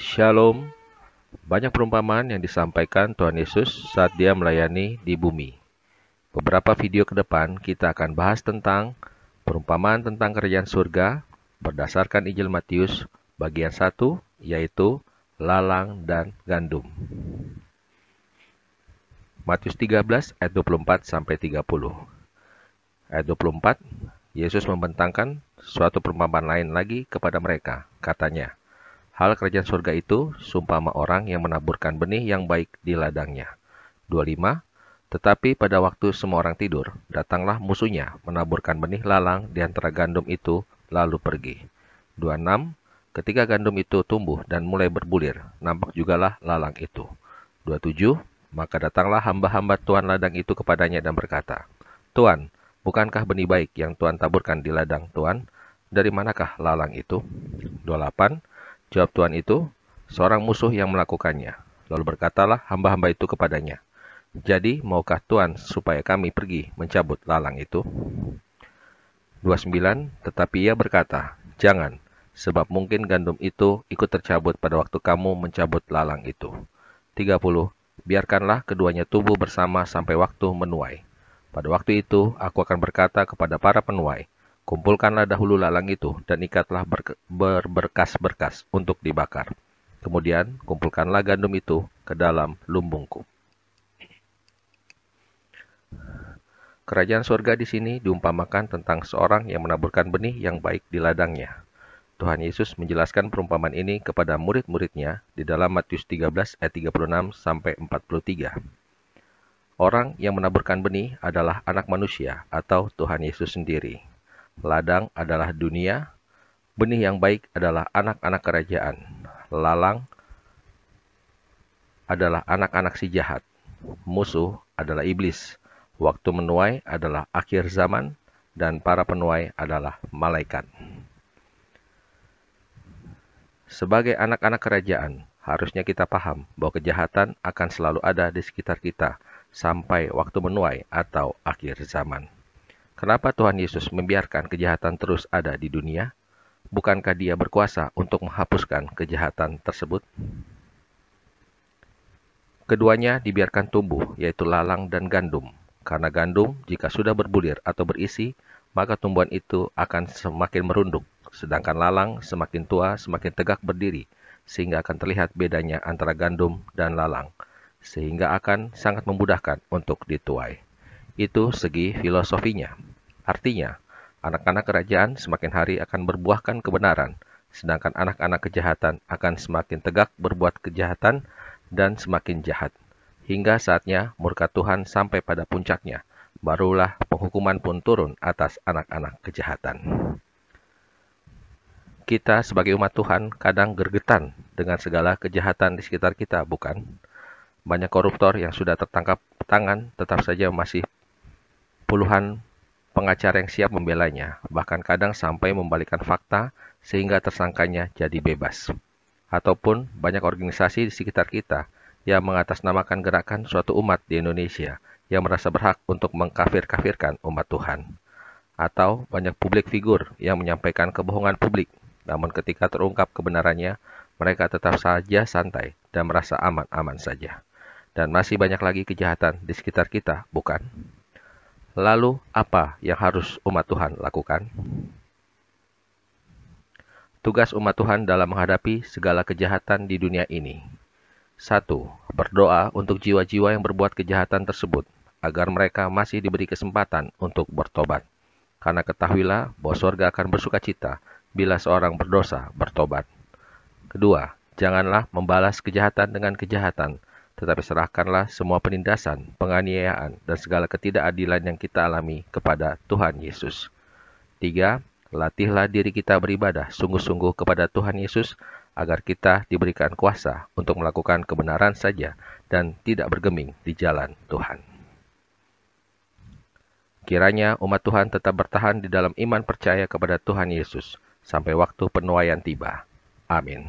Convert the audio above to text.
Shalom. Banyak perumpamaan yang disampaikan Tuhan Yesus saat dia melayani di bumi. Beberapa video ke depan kita akan bahas tentang perumpamaan tentang kerajaan surga berdasarkan Injil Matius bagian 1, yaitu lalang dan gandum. Matius 13 ayat 24 sampai 30. Ayat 24, Yesus membentangkan suatu perumpamaan lain lagi kepada mereka. Katanya, hal kerajaan surga itu seumpama orang yang menaburkan benih yang baik di ladangnya. 25. Tetapi pada waktu semua orang tidur, datanglah musuhnya menaburkan benih lalang di antara gandum itu, lalu pergi. 26. Ketika gandum itu tumbuh dan mulai berbulir, nampak jugalah lalang itu. 27. Maka datanglah hamba-hamba Tuhan ladang itu kepadanya dan berkata, Tuan, bukankah benih baik yang Tuhan taburkan di ladang Tuan? Dari manakah lalang itu? 28. Jawab Tuhan itu, seorang musuh yang melakukannya. Lalu berkatalah hamba-hamba itu kepadanya, jadi maukah Tuhan supaya kami pergi mencabut lalang itu? 29. Tetapi ia berkata, jangan, sebab mungkin gandum itu ikut tercabut pada waktu kamu mencabut lalang itu. 30. Biarkanlah keduanya tumbuh bersama sampai waktu menuai. Pada waktu itu aku akan berkata kepada para penuai, kumpulkanlah dahulu lalang itu dan ikatlah berberkas-berkas untuk dibakar. Kemudian kumpulkanlah gandum itu ke dalam lumbungku. Kerajaan surga di sini diumpamakan tentang seorang yang menaburkan benih yang baik di ladangnya. Tuhan Yesus menjelaskan perumpamaan ini kepada murid-muridnya di dalam Matius 13 ayat 36 sampai 43. Orang yang menaburkan benih adalah anak manusia atau Tuhan Yesus sendiri. Ladang adalah dunia, benih yang baik adalah anak-anak kerajaan. Lalang adalah anak-anak si jahat. Musuh adalah iblis. Waktu menuai adalah akhir zaman, dan para penuai adalah malaikat. Sebagai anak-anak kerajaan, harusnya kita paham bahwa kejahatan akan selalu ada di sekitar kita sampai waktu menuai atau akhir zaman. Kenapa Tuhan Yesus membiarkan kejahatan terus ada di dunia? Bukankah Dia berkuasa untuk menghapuskan kejahatan tersebut? Keduanya dibiarkan tumbuh, yaitu lalang dan gandum. Karena gandum, jika sudah berbulir atau berisi, maka tumbuhan itu akan semakin merunduk. Sedangkan lalang semakin tua, semakin tegak berdiri, sehingga akan terlihat bedanya antara gandum dan lalang, sehingga akan sangat memudahkan untuk dituai. Itu segi filosofinya. Artinya, anak-anak kerajaan semakin hari akan berbuahkan kebenaran, sedangkan anak-anak kejahatan akan semakin tegak berbuat kejahatan dan semakin jahat. Hingga saatnya murka Tuhan sampai pada puncaknya, barulah penghukuman pun turun atas anak-anak kejahatan. Kita sebagai umat Tuhan kadang gergetan dengan segala kejahatan di sekitar kita, bukan? Banyak koruptor yang sudah tertangkap tangan, tetap saja masih puluhan pengacara yang siap membelanya, bahkan kadang sampai membalikkan fakta sehingga tersangkanya jadi bebas. Ataupun banyak organisasi di sekitar kita yang mengatasnamakan gerakan suatu umat di Indonesia yang merasa berhak untuk mengkafir-kafirkan umat Tuhan. Atau banyak publik figur yang menyampaikan kebohongan publik, namun ketika terungkap kebenarannya, mereka tetap saja santai dan merasa aman-aman saja. Dan masih banyak lagi kejahatan di sekitar kita, bukan? Lalu, apa yang harus umat Tuhan lakukan? Tugas umat Tuhan dalam menghadapi segala kejahatan di dunia ini. 1. Berdoa untuk jiwa-jiwa yang berbuat kejahatan tersebut, agar mereka masih diberi kesempatan untuk bertobat. Karena ketahuilah bahwa surga akan bersukacita bila seorang berdosa bertobat. 2. Janganlah membalas kejahatan dengan kejahatan, tetapi serahkanlah semua penindasan, penganiayaan, dan segala ketidakadilan yang kita alami kepada Tuhan Yesus. 3. Latihlah diri kita beribadah sungguh-sungguh kepada Tuhan Yesus, agar kita diberikan kuasa untuk melakukan kebenaran saja dan tidak bergeming di jalan Tuhan. Kiranya umat Tuhan tetap bertahan di dalam iman percaya kepada Tuhan Yesus sampai waktu penuaian tiba. Amin.